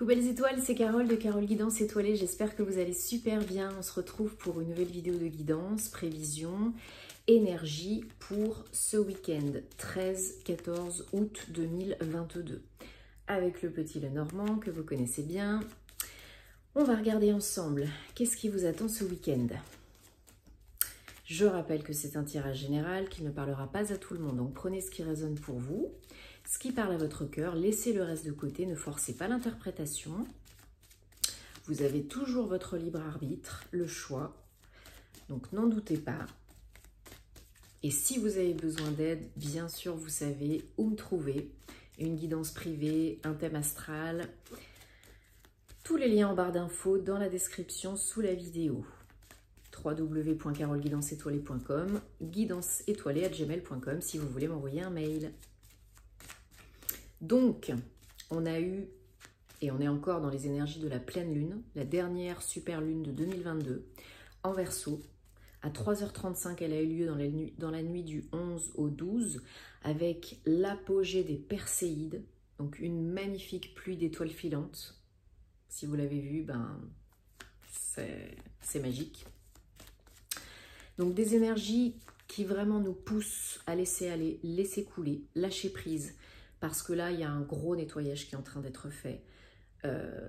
Coucou belles étoiles, c'est Carole de Carole Guidance Étoilée, j'espère que vous allez super bien. On se retrouve pour une nouvelle vidéo de guidance, prévision, énergie pour ce week-end 13-14 août 2022. Avec le petit Lenormand que vous connaissez bien, on va regarder ensemble qu'est-ce qui vous attend ce week-end. Je rappelle que c'est un tirage général qui ne parlera pas à tout le monde, donc prenez ce qui résonne pour vous. Ce qui parle à votre cœur, laissez le reste de côté, ne forcez pas l'interprétation. Vous avez toujours votre libre arbitre, le choix, donc n'en doutez pas. Et si vous avez besoin d'aide, bien sûr, vous savez où me trouver. Une guidance privée, un thème astral. Tous les liens en barre d'infos dans la description sous la vidéo. www.caroleguidanceétoilée.com, guidanceétoilée@gmail.com si vous voulez m'envoyer un mail. Donc, on a eu, et on est encore dans les énergies de la pleine lune, la dernière super lune de 2022, en Verseau. À 3h35, elle a eu lieu dans la nuit du 11 au 12, avec l'apogée des Perséides, donc une magnifique pluie d'étoiles filantes. Si vous l'avez vu, ben, c'est magique. Donc des énergies qui vraiment nous poussent à laisser aller, laisser couler, lâcher prise. Parce que là, il y a un gros nettoyage qui est en train d'être fait.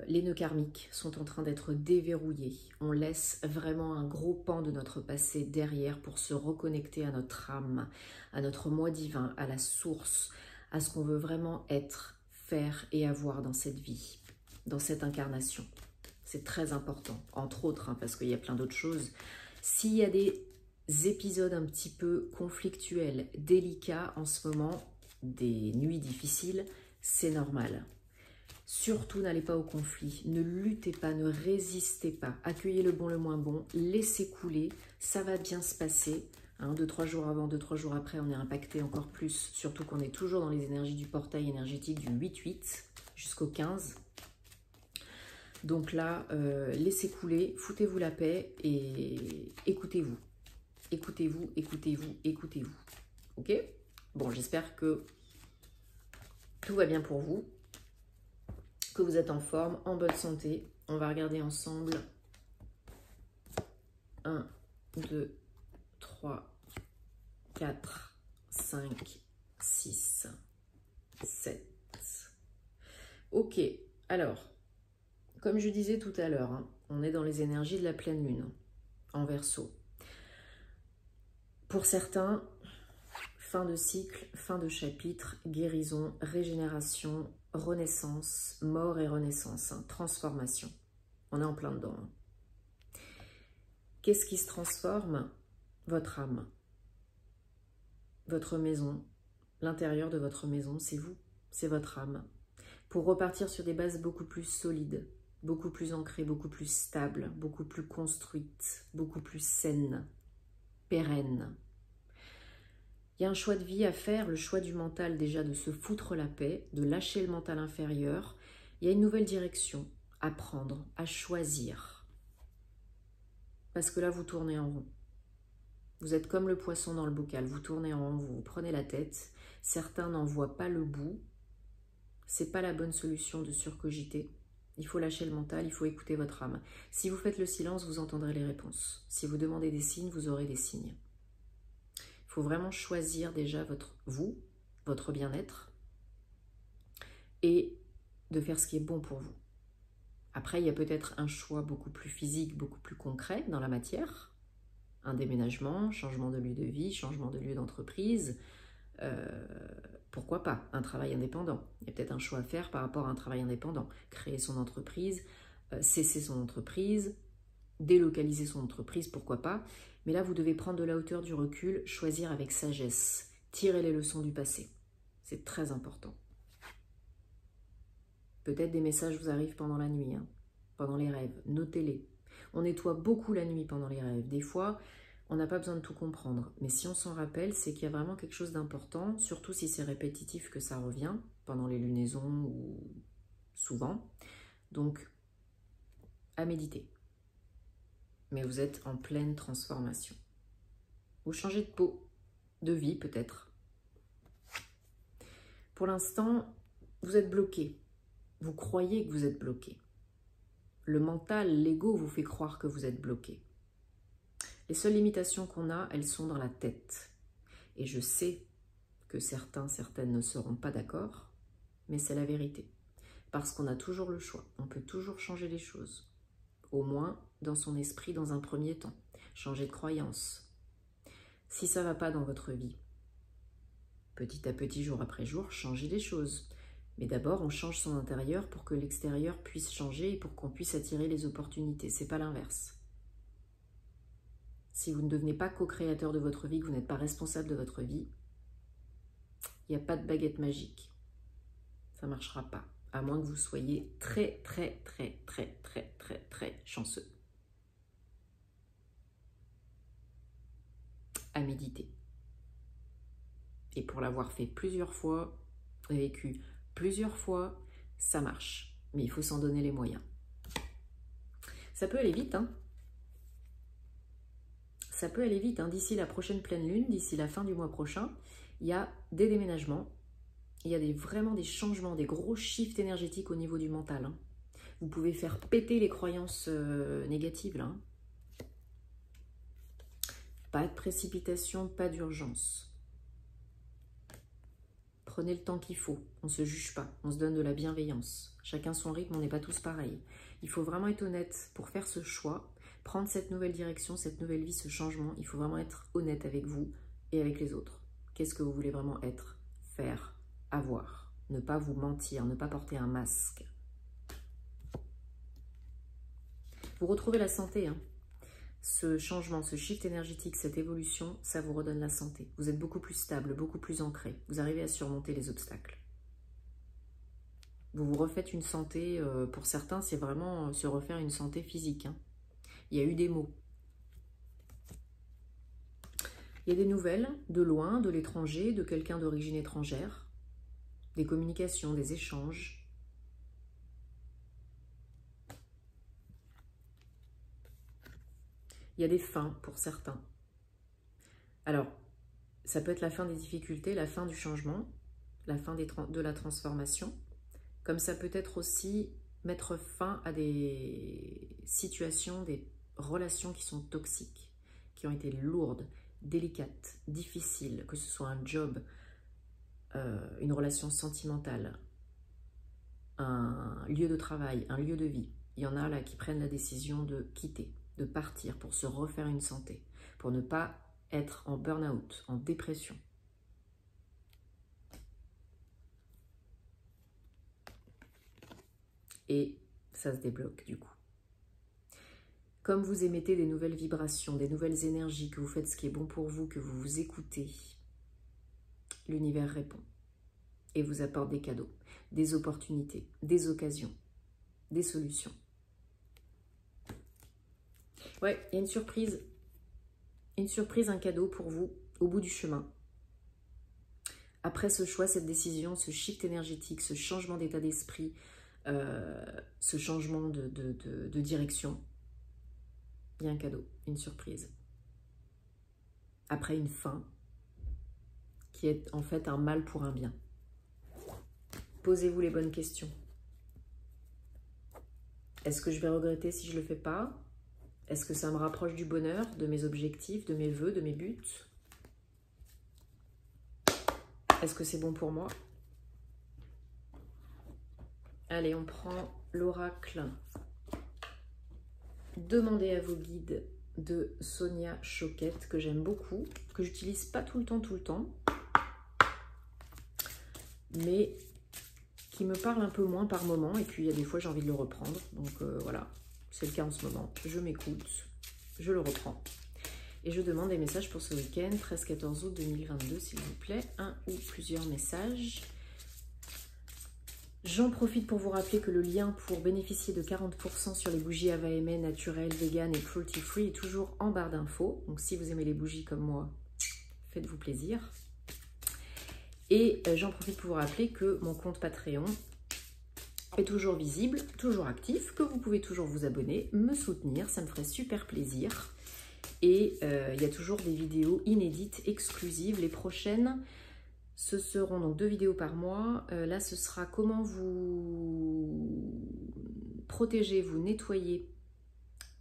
Les nœuds karmiques sont en train d'être déverrouillés. On laisse vraiment un gros pan de notre passé derrière pour se reconnecter à notre âme, à notre moi divin, à la source, à ce qu'on veut vraiment être, faire et avoir dans cette vie, dans cette incarnation. C'est très important, entre autres, hein, parce qu'il y a plein d'autres choses. S'il y a des épisodes un petit peu conflictuels, délicats en ce moment, des nuits difficiles, c'est normal. Surtout, n'allez pas au conflit, ne luttez pas, ne résistez pas, accueillez le bon, le moins bon, laissez couler, ça va bien se passer. 2-3 jours avant, 2-3 jours après, on est impacté encore plus, surtout qu'on est toujours dans les énergies du portail énergétique du 8-8 jusqu'au 15. Donc là, laissez couler, foutez-vous la paix et écoutez-vous. Écoutez-vous, écoutez-vous, écoutez-vous. Ok ? Bon, j'espère que tout va bien pour vous, que vous êtes en forme, en bonne santé. On va regarder ensemble 1, 2, 3, 4, 5, 6, 7. Ok, alors, comme je disais tout à l'heure, hein, on est dans les énergies de la pleine lune, en Verseau. Pour certains, fin de cycle, fin de chapitre, guérison, régénération, renaissance, mort et renaissance, hein, transformation. On est en plein dedans. Hein. Qu'est-ce qui se transforme? Votre âme, votre maison, l'intérieur de votre maison, c'est vous, c'est votre âme. Pour repartir sur des bases beaucoup plus solides, beaucoup plus ancrées, beaucoup plus stables, beaucoup plus construites, beaucoup plus saines, pérennes. Il y a un choix de vie à faire, le choix du mental déjà de se foutre la paix, de lâcher le mental inférieur. Il y a une nouvelle direction à prendre, à choisir. Parce que là, vous tournez en rond. Vous êtes comme le poisson dans le bocal, vous tournez en rond, vous vous prenez la tête. Certains n'en voient pas le bout. C'est pas la bonne solution de surcogiter. Il faut lâcher le mental, il faut écouter votre âme. Si vous faites le silence, vous entendrez les réponses. Si vous demandez des signes, vous aurez des signes. Il faut vraiment choisir déjà votre bien-être et de faire ce qui est bon pour vous. Après, il y a peut-être un choix beaucoup plus physique, beaucoup plus concret dans la matière. Un déménagement, changement de lieu de vie, changement de lieu d'entreprise. Pourquoi pas un travail indépendant? Il y a peut-être un choix à faire par rapport à un travail indépendant. Créer son entreprise, cesser son entreprise, délocaliser son entreprise, pourquoi pas. Mais là, vous devez prendre de la hauteur, du recul, choisir avec sagesse, tirer les leçons du passé. C'est très important. Peut-être des messages vous arrivent pendant la nuit, hein, pendant les rêves. Notez-les. On nettoie beaucoup la nuit pendant les rêves. Des fois, on n'a pas besoin de tout comprendre. Mais si on s'en rappelle, c'est qu'il y a vraiment quelque chose d'important, surtout si c'est répétitif que ça revient, pendant les lunaisons ou souvent. Donc, à méditer. Mais vous êtes en pleine transformation. Vous changez de peau, de vie peut-être. Pour l'instant, vous êtes bloqué. Vous croyez que vous êtes bloqué. Le mental, l'ego vous fait croire que vous êtes bloqué. Les seules limitations qu'on a, elles sont dans la tête. Et je sais que certaines ne seront pas d'accord, mais c'est la vérité. Parce qu'on a toujours le choix, on peut toujours changer les choses. Au moins, dans son esprit, dans un premier temps. Changer de croyance. Si ça ne va pas dans votre vie, petit à petit, jour après jour, changez les choses. Mais d'abord, on change son intérieur pour que l'extérieur puisse changer et pour qu'on puisse attirer les opportunités. C'est pas l'inverse. Si vous ne devenez pas co-créateur de votre vie, que vous n'êtes pas responsable de votre vie, il n'y a pas de baguette magique. Ça ne marchera pas. À moins que vous soyez très chanceux. À méditer. Et pour l'avoir fait plusieurs fois, vécu plusieurs fois, ça marche. Mais il faut s'en donner les moyens. Ça peut aller vite, hein. Ça peut aller vite, hein. D'ici la prochaine pleine lune, d'ici la fin du mois prochain, il y a des déménagements, il y a vraiment des changements, des gros shifts énergétiques au niveau du mental. Hein. Vous pouvez faire péter les croyances négatives, là. Hein. Pas de précipitation, pas d'urgence. Prenez le temps qu'il faut, on ne se juge pas, on se donne de la bienveillance. Chacun son rythme, on n'est pas tous pareils. Il faut vraiment être honnête pour faire ce choix, prendre cette nouvelle direction, cette nouvelle vie, ce changement. Il faut vraiment être honnête avec vous et avec les autres. Qu'est-ce que vous voulez vraiment être, faire, avoir? Ne pas vous mentir, ne pas porter un masque. Vous retrouvez la santé, hein. Ce changement, ce shift énergétique, cette évolution, ça vous redonne la santé. Vous êtes beaucoup plus stable, beaucoup plus ancré. Vous arrivez à surmonter les obstacles. Vous vous refaites une santé, pour certains, c'est vraiment se refaire une santé physique. Hein. Il y a eu des mots. Il y a des nouvelles de loin, de l'étranger, de quelqu'un d'origine étrangère. Des communications, des échanges. Il y a des fins pour certains. Alors, ça peut être la fin des difficultés, la fin du changement, la fin de la transformation. Comme ça peut être aussi mettre fin à des situations, des relations qui sont toxiques, qui ont été lourdes, délicates, difficiles, que ce soit un job, une relation sentimentale, un lieu de travail, un lieu de vie. Il y en a là qui prennent la décision de quitter, de partir pour se refaire une santé, pour ne pas être en burn-out, en dépression. Et ça se débloque du coup. Comme vous émettez des nouvelles vibrations, des nouvelles énergies, que vous faites ce qui est bon pour vous, que vous vous écoutez, l'univers répond et vous apporte des cadeaux, des opportunités, des occasions, des solutions. Ouais, il y a une surprise, un cadeau pour vous au bout du chemin. Après ce choix, cette décision, ce shift énergétique, ce changement d'état d'esprit, ce changement de direction, il y a un cadeau, une surprise. Après une fin qui est en fait un mal pour un bien. Posez-vous les bonnes questions. Est-ce que je vais regretter si je ne le fais pas? Est-ce que ça me rapproche du bonheur, de mes objectifs, de mes vœux, de mes buts? Est-ce que c'est bon pour moi? Allez, on prend l'oracle. Demandez à vos guides de Sonia Choquette, que j'aime beaucoup, que j'utilise pas tout le temps, mais qui me parle un peu moins par moment, et puis il y a des fois j'ai envie de le reprendre, donc voilà, c'est le cas en ce moment. Je m'écoute, je le reprends. Et je demande des messages pour ce week-end, 13-14 août 2022, s'il vous plaît, un ou plusieurs messages. J'en profite pour vous rappeler que le lien pour bénéficier de 40% sur les bougies Ava-Aimé naturelles, vegan et cruelty free est toujours en barre d'infos. Donc si vous aimez les bougies comme moi, faites-vous plaisir. Et j'en profite pour vous rappeler que mon compte Patreon est toujours visible, toujours actif, que vous pouvez toujours vous abonner, me soutenir, ça me ferait super plaisir. Et il y a toujours des vidéos inédites, exclusives. Les prochaines, Ce seront donc 2 vidéos par mois. Là, ce sera comment vous protéger, vous nettoyer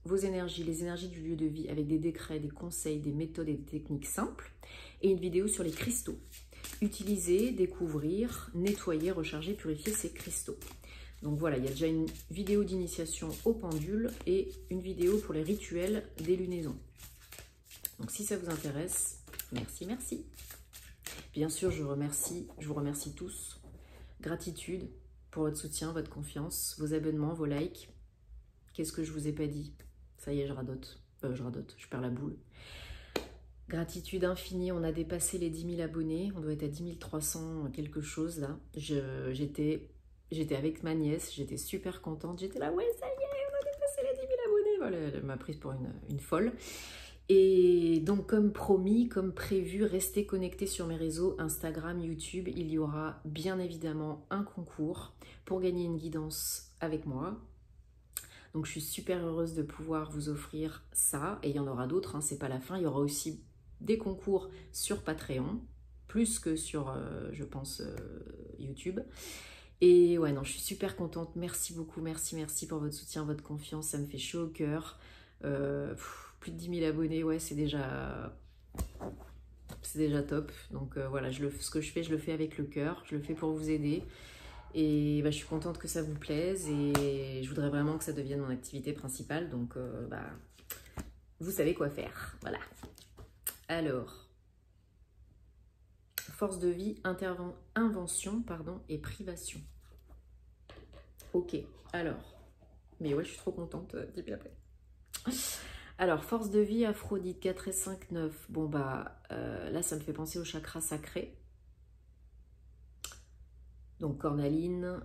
vos énergies, les énergies du lieu de vie avec des décrets, des conseils, des méthodes et des techniques simples. Et une vidéo sur les cristaux. Utiliser, découvrir, nettoyer, recharger, purifier ces cristaux. Donc voilà, il y a déjà une vidéo d'initiation au pendule et une vidéo pour les rituels des lunaisons. Donc si ça vous intéresse, merci, merci. Bien sûr, je vous remercie tous. Gratitude pour votre soutien, votre confiance, vos abonnements, vos likes. Qu'est-ce que je vous ai pas dit? Ça y est, je radote, je perds la boule. Gratitude infinie, on a dépassé les 10 000 abonnés, on doit être à 10 300 quelque chose là. J'étais avec ma nièce, j'étais super contente, j'étais là, ouais ça y est, on a dépassé les 10 000 abonnés. Voilà, elle m'a prise pour une folle. Et donc comme promis, comme prévu, restez connectés sur mes réseaux Instagram, YouTube. Il y aura bien évidemment un concours pour gagner une guidance avec moi. Donc je suis super heureuse de pouvoir vous offrir ça. Et il y en aura d'autres, hein, c'est pas la fin. Il y aura aussi des concours sur Patreon, plus que sur, je pense, YouTube. Et ouais, non, je suis super contente. Merci beaucoup, merci pour votre soutien, votre confiance. Ça me fait chaud au cœur. Plus de 10 000 abonnés, ouais, c'est déjà top. Donc voilà, ce que je fais, je le fais avec le cœur. Je le fais pour vous aider. Et bah, je suis contente que ça vous plaise. Et je voudrais vraiment que ça devienne mon activité principale. Donc bah, vous savez quoi faire. Voilà. Alors, force de vie, invention, pardon, et privation. Ok, alors. Mais ouais, je suis trop contente, 10 000 après. Alors, force de vie, Aphrodite, 4 et 5, 9. Bon, bah, là, ça me fait penser au chakra sacré. Donc, cornaline,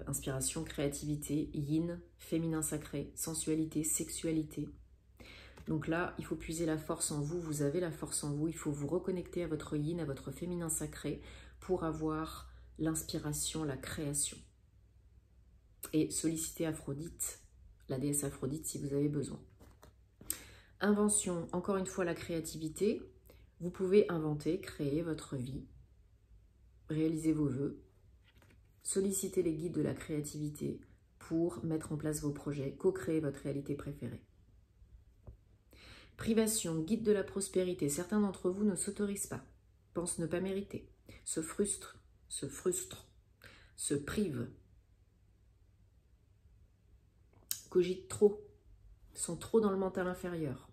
inspiration, créativité, yin, féminin sacré, sensualité, sexualité. Donc là, il faut puiser la force en vous. Vous avez la force en vous. Il faut vous reconnecter à votre yin, à votre féminin sacré pour avoir l'inspiration, la création. Et solliciter Aphrodite, la déesse Aphrodite, si vous avez besoin. Invention, encore une fois la créativité. Vous pouvez inventer, créer votre vie, réaliser vos vœux, solliciter les guides de la créativité pour mettre en place vos projets, co-créer votre réalité préférée. Privation, guide de la prospérité. Certains d'entre vous ne s'autorisent pas, pensent ne pas mériter, se frustrent, se privent, cogitent trop, sont trop dans le mental inférieur.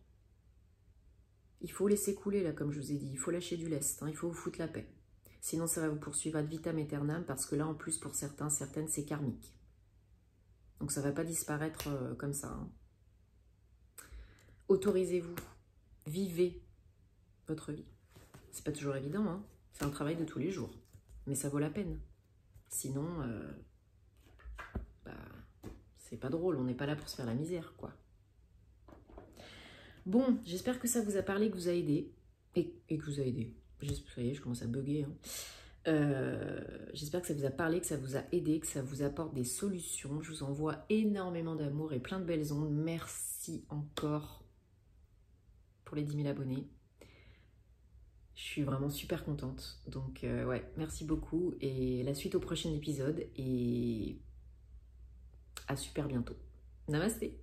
Il faut laisser couler, là, comme je vous ai dit. Il faut lâcher du lest, hein, il faut vous foutre la paix. Sinon, ça va vous poursuivre ad vitam aeternam, parce que là, en plus, pour certains, certaines, c'est karmique. Donc, ça ne va pas disparaître comme ça. Hein. Autorisez-vous. Vivez votre vie. C'est pas toujours évident, hein. C'est un travail de tous les jours. Mais ça vaut la peine. Sinon, bah, c'est pas drôle. On n'est pas là pour se faire la misère, quoi. Bon, j'espère que ça vous a parlé, que vous a aidé. Et que vous a aidé. Ça y est, je commence à bugger. Hein. J'espère que ça vous a parlé, que ça vous a aidé, que ça vous apporte des solutions. Je vous envoie énormément d'amour et plein de belles ondes. Merci encore pour les 10 000 abonnés. Je suis vraiment super contente. Donc, ouais, merci beaucoup. Et la suite au prochain épisode. Et à super bientôt. Namasté.